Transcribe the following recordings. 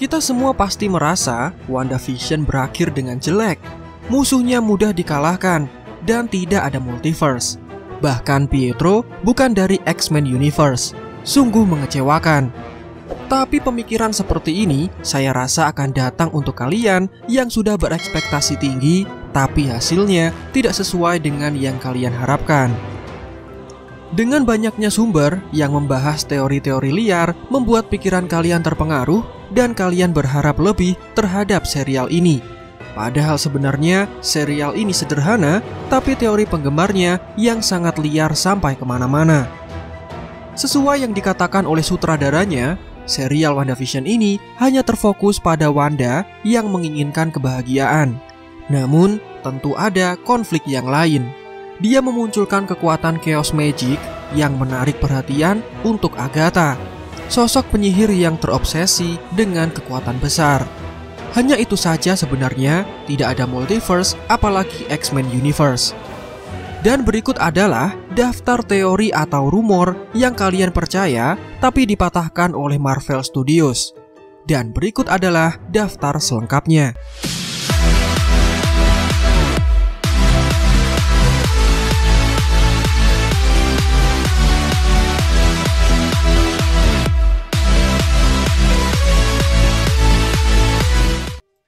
Kita semua pasti merasa WandaVision berakhir dengan jelek. Musuhnya mudah dikalahkan dan tidak ada multiverse. Bahkan Pietro bukan dari X-Men Universe. Sungguh mengecewakan. Tapi pemikiran seperti ini saya rasa akan datang untuk kalian yang sudah berekspektasi tinggi, tapi hasilnya tidak sesuai dengan yang kalian harapkan. Dengan banyaknya sumber yang membahas teori-teori liar, membuat pikiran kalian terpengaruh dan kalian berharap lebih terhadap serial ini. Padahal sebenarnya serial ini sederhana, tapi teori penggemarnya yang sangat liar sampai kemana-mana. Sesuai yang dikatakan oleh sutradaranya, serial WandaVision ini hanya terfokus pada Wanda yang menginginkan kebahagiaan. Namun, tentu ada konflik yang lain. Dia memunculkan kekuatan Chaos Magic yang menarik perhatian untuk Agatha, sosok penyihir yang terobsesi dengan kekuatan besar. Hanya itu saja sebenarnya, tidak ada multiverse apalagi X-Men Universe. Dan berikut adalah daftar teori atau rumor yang kalian percaya tapi dipatahkan oleh Marvel Studios. Dan berikut adalah daftar selengkapnya.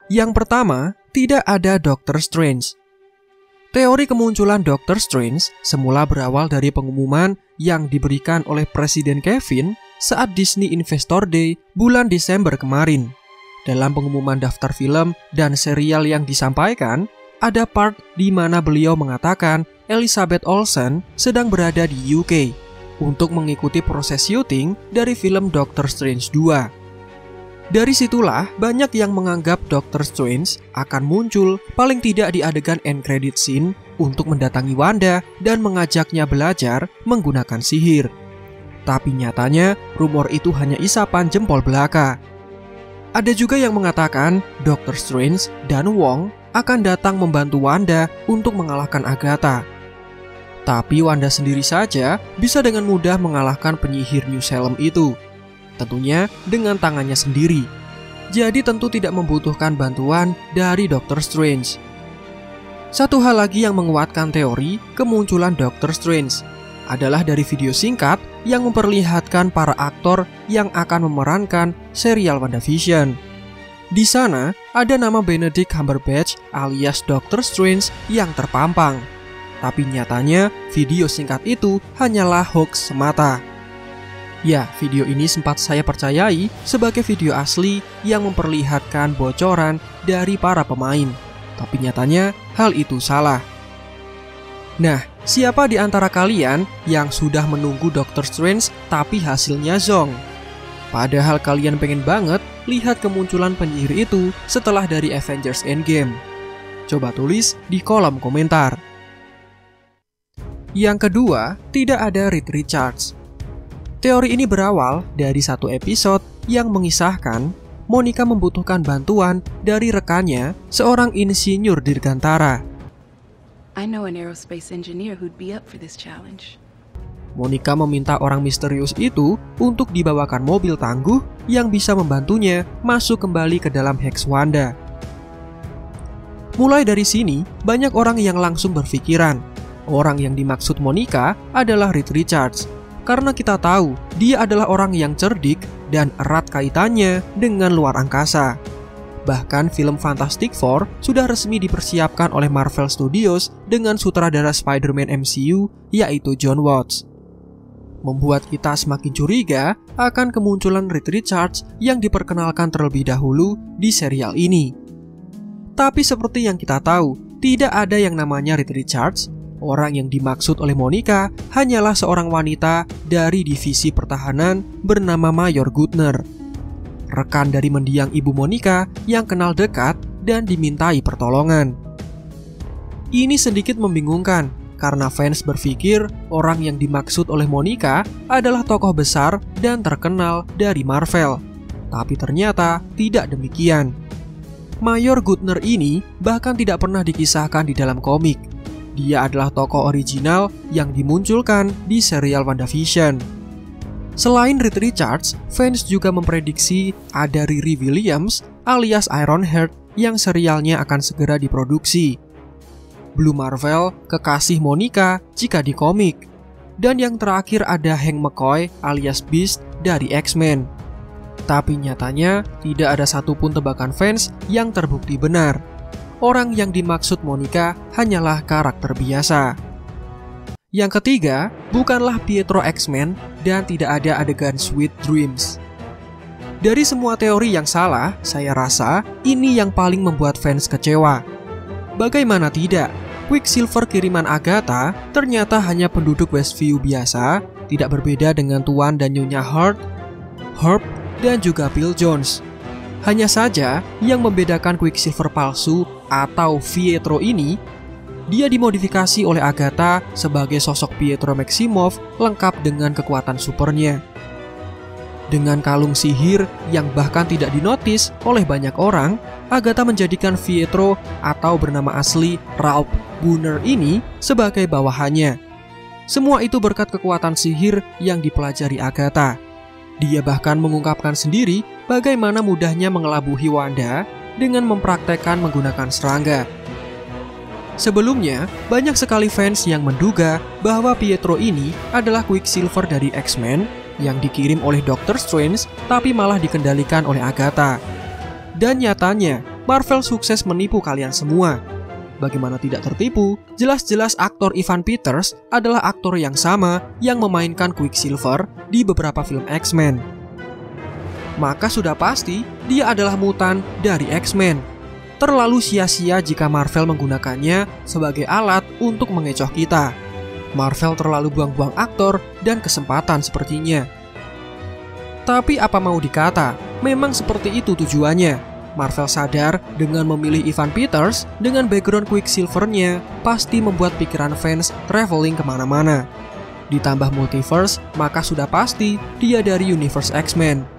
Yang pertama, tidak ada Doctor Strange. Teori kemunculan Doctor Strange semula berawal dari pengumuman yang diberikan oleh Presiden Kevin saat Disney Investor Day bulan Desember kemarin. Dalam pengumuman daftar film dan serial yang disampaikan, ada part di mana beliau mengatakan Elizabeth Olsen sedang berada di UK untuk mengikuti proses syuting dari film Doctor Strange 2. Dari situlah banyak yang menganggap Doctor Strange akan muncul paling tidak di adegan end credit scene untuk mendatangi Wanda dan mengajaknya belajar menggunakan sihir. Tapi nyatanya rumor itu hanya isapan jempol belaka. Ada juga yang mengatakan Doctor Strange dan Wong akan datang membantu Wanda untuk mengalahkan Agatha. Tapi Wanda sendiri saja bisa dengan mudah mengalahkan penyihir New Salem itu. Tentunya dengan tangannya sendiri. Jadi tentu tidak membutuhkan bantuan dari Doctor Strange. Satu hal lagi yang menguatkan teori kemunculan Doctor Strange adalah dari video singkat yang memperlihatkan para aktor yang akan memerankan serial WandaVision. Di sana ada nama Benedict Cumberbatch alias Doctor Strange yang terpampang. Tapi nyatanya video singkat itu hanyalah hoax semata. Ya, video ini sempat saya percayai sebagai video asli yang memperlihatkan bocoran dari para pemain. Tapi nyatanya hal itu salah. Nah, siapa di antara kalian yang sudah menunggu Doctor Strange tapi hasilnya zonk? Padahal kalian pengen banget lihat kemunculan penyihir itu setelah dari Avengers Endgame. Coba tulis di kolom komentar. Yang kedua, tidak ada Reed Richards. Teori ini berawal dari satu episode yang mengisahkan Monica membutuhkan bantuan dari rekannya, seorang insinyur dirgantara. I know an aerospace engineer who'd be up for this challenge. Monica meminta orang misterius itu untuk dibawakan mobil tangguh yang bisa membantunya masuk kembali ke dalam Hex Wanda. Mulai dari sini, banyak orang yang langsung berpikiran, orang yang dimaksud Monica adalah Reed Richards. Karena kita tahu dia adalah orang yang cerdik dan erat kaitannya dengan luar angkasa. Bahkan film Fantastic Four sudah resmi dipersiapkan oleh Marvel Studios dengan sutradara Spider-Man MCU yaitu Jon Watts. Membuat kita semakin curiga akan kemunculan Reed Richards yang diperkenalkan terlebih dahulu di serial ini. Tapi seperti yang kita tahu, tidak ada yang namanya Reed Richards. Orang yang dimaksud oleh Monica hanyalah seorang wanita dari divisi pertahanan bernama Mayor Gunther, rekan dari mendiang ibu Monica yang kenal dekat dan dimintai pertolongan. Ini sedikit membingungkan karena fans berpikir orang yang dimaksud oleh Monica adalah tokoh besar dan terkenal dari Marvel. Tapi ternyata tidak demikian. Mayor Gunther ini bahkan tidak pernah dikisahkan di dalam komik. Dia adalah tokoh original yang dimunculkan di serial WandaVision. Selain Reed Richards, fans juga memprediksi ada Riri Williams alias Ironheart yang serialnya akan segera diproduksi. Blue Marvel, kekasih Monica jika di komik. Dan yang terakhir ada Hank McCoy alias Beast dari X-Men. Tapi nyatanya tidak ada satupun tebakan fans yang terbukti benar. Orang yang dimaksud Monica hanyalah karakter biasa. Yang ketiga, bukanlah Pietro X-Men dan tidak ada adegan Sweet Dreams. Dari semua teori yang salah, saya rasa ini yang paling membuat fans kecewa. Bagaimana tidak, Quicksilver kiriman Agatha ternyata hanya penduduk Westview biasa, tidak berbeda dengan Tuan dan Nyonya Hart, Herb, dan juga Phil Jones. Hanya saja, yang membedakan Quicksilver palsu atau Pietro ini, dia dimodifikasi oleh Agatha sebagai sosok Pietro Maximoff lengkap dengan kekuatan supernya. Dengan kalung sihir yang bahkan tidak dinotis oleh banyak orang, Agatha menjadikan Pietro atau bernama asli Ralph Bohner ini sebagai bawahannya. Semua itu berkat kekuatan sihir yang dipelajari Agatha. Dia bahkan mengungkapkan sendiri bagaimana mudahnya mengelabui Wanda dengan mempraktekkan menggunakan serangga. Sebelumnya, banyak sekali fans yang menduga bahwa Pietro ini adalah Quicksilver dari X-Men yang dikirim oleh Doctor Strange tapi malah dikendalikan oleh Agatha. Dan nyatanya, Marvel sukses menipu kalian semua. Bagaimana tidak tertipu, jelas-jelas aktor Evan Peters adalah aktor yang sama yang memainkan Quicksilver di beberapa film X-Men. Maka sudah pasti dia adalah mutan dari X-Men. Terlalu sia-sia jika Marvel menggunakannya sebagai alat untuk mengecoh kita. Marvel terlalu buang-buang aktor dan kesempatan sepertinya. Tapi apa mau dikata, memang seperti itu tujuannya. Marvel sadar dengan memilih Evan Peters dengan background Quicksilver-nya pasti membuat pikiran fans traveling kemana-mana. Ditambah multiverse, maka sudah pasti dia dari universe X-Men.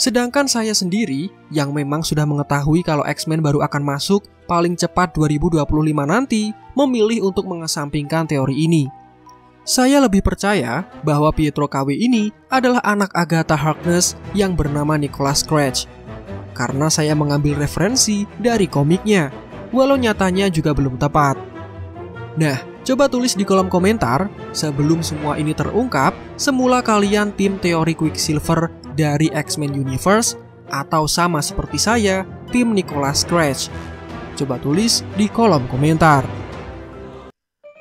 Sedangkan saya sendiri, yang memang sudah mengetahui kalau X-Men baru akan masuk paling cepat 2025 nanti, memilih untuk mengesampingkan teori ini. Saya lebih percaya bahwa Pietro KW ini adalah anak Agatha Harkness yang bernama Nicholas Scratch. Karena saya mengambil referensi dari komiknya, walau nyatanya juga belum tepat. Nah, coba tulis di kolom komentar, sebelum semua ini terungkap, semula kalian tim teori Quicksilver dari X-Men Universe atau sama seperti saya, tim Nicholas Scratch? Coba tulis di kolom komentar.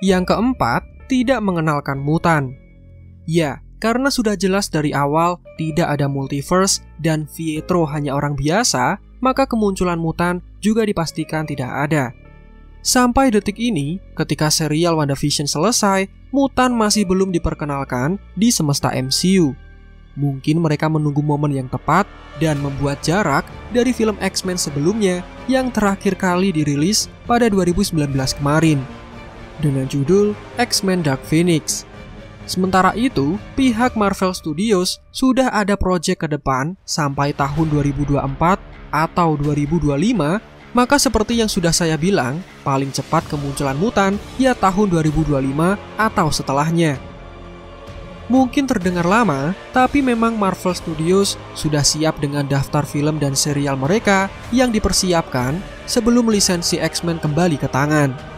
Yang keempat, tidak mengenalkan mutan. Ya, karena sudah jelas dari awal tidak ada multiverse dan Pietro hanya orang biasa, maka kemunculan mutan juga dipastikan tidak ada. Sampai detik ini, ketika serial WandaVision selesai, mutan masih belum diperkenalkan di semesta MCU. Mungkin mereka menunggu momen yang tepat dan membuat jarak dari film X-Men sebelumnya yang terakhir kali dirilis pada 2019 kemarin dengan judul X-Men Dark Phoenix. Sementara itu, pihak Marvel Studios sudah ada proyek ke depan sampai tahun 2024 atau 2025, maka seperti yang sudah saya bilang, paling cepat kemunculan mutan ya tahun 2025 atau setelahnya. Mungkin terdengar lama, tapi memang Marvel Studios sudah siap dengan daftar film dan serial mereka yang dipersiapkan sebelum lisensi X-Men kembali ke tangan.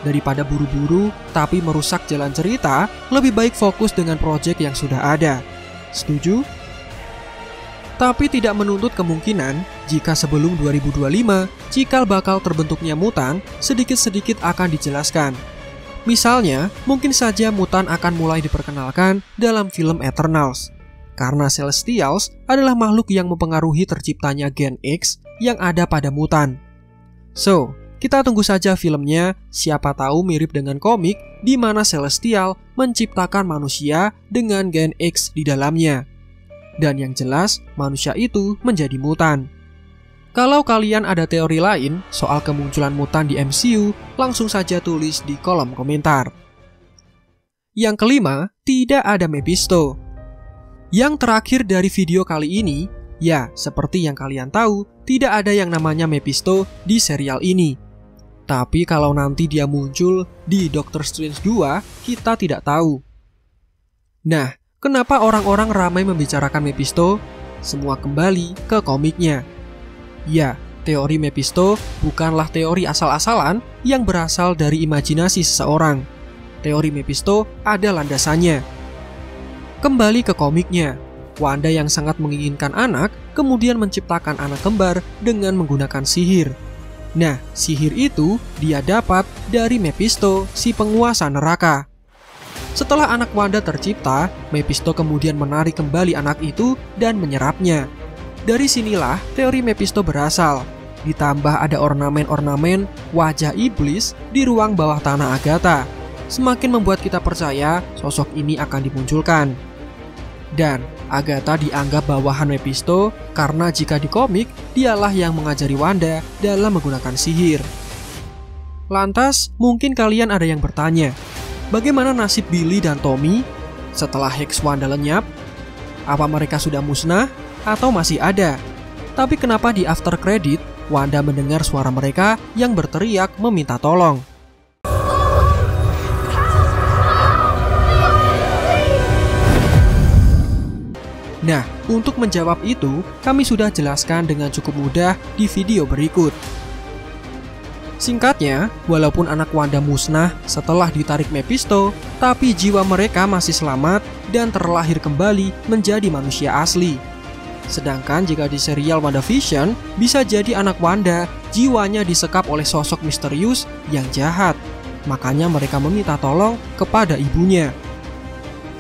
Daripada buru-buru tapi merusak jalan cerita, lebih baik fokus dengan proyek yang sudah ada. Setuju? Tapi tidak menuntut kemungkinan jika sebelum 2025, cikal bakal terbentuknya mutan sedikit-sedikit akan dijelaskan. Misalnya, mungkin saja mutan akan mulai diperkenalkan dalam film Eternals. Karena Celestials adalah makhluk yang mempengaruhi terciptanya Gen X yang ada pada mutan. So, kita tunggu saja filmnya, siapa tahu mirip dengan komik di mana Celestial menciptakan manusia dengan Gen X di dalamnya. Dan yang jelas, manusia itu menjadi mutan. Kalau kalian ada teori lain soal kemunculan mutan di MCU, langsung saja tulis di kolom komentar. Yang kelima, tidak ada Mephisto. Yang terakhir dari video kali ini, ya seperti yang kalian tahu, tidak ada yang namanya Mephisto di serial ini. Tapi kalau nanti dia muncul di Doctor Strange 2, kita tidak tahu. Nah, Kenapa orang-orang ramai membicarakan Mephisto? Semua kembali ke komiknya. Ya, teori Mephisto bukanlah teori asal-asalan yang berasal dari imajinasi seseorang. Teori Mephisto ada landasannya. Kembali ke komiknya, Wanda yang sangat menginginkan anak kemudian menciptakan anak kembar dengan menggunakan sihir. Nah, sihir itu dia dapat dari Mephisto, si penguasa neraka. Setelah anak Wanda tercipta, Mephisto kemudian menarik kembali anak itu dan menyerapnya. Dari sinilah teori Mephisto berasal. Ditambah ada ornamen-ornamen wajah iblis di ruang bawah tanah Agatha. Semakin membuat kita percaya sosok ini akan dimunculkan. Dan Agatha dianggap bawahan Mephisto karena jika di komik, dialah yang mengajari Wanda dalam menggunakan sihir. Lantas, mungkin kalian ada yang bertanya, bagaimana nasib Billy dan Tommy setelah Hex Wanda lenyap? Apa mereka sudah musnah atau masih ada? Tapi kenapa di after credit Wanda mendengar suara mereka yang berteriak meminta tolong? Nah, untuk menjawab itu, kami sudah jelaskan dengan cukup mudah di video berikut. Singkatnya, walaupun anak Wanda musnah setelah ditarik Mephisto, tapi jiwa mereka masih selamat dan terlahir kembali menjadi manusia asli. Sedangkan jika di serial WandaVision, bisa jadi anak Wanda jiwanya disekap oleh sosok misterius yang jahat. Makanya mereka meminta tolong kepada ibunya.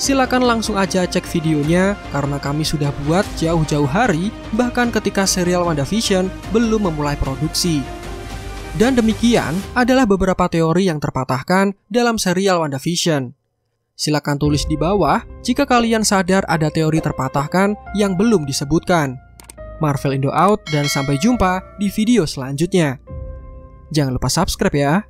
Silakan langsung aja cek videonya karena kami sudah buat jauh-jauh hari, bahkan ketika serial WandaVision belum memulai produksi. Dan demikian adalah beberapa teori yang terpatahkan dalam serial WandaVision. Silakan tulis di bawah jika kalian sadar ada teori terpatahkan yang belum disebutkan. Marvel Indo out dan sampai jumpa di video selanjutnya. Jangan lupa subscribe ya.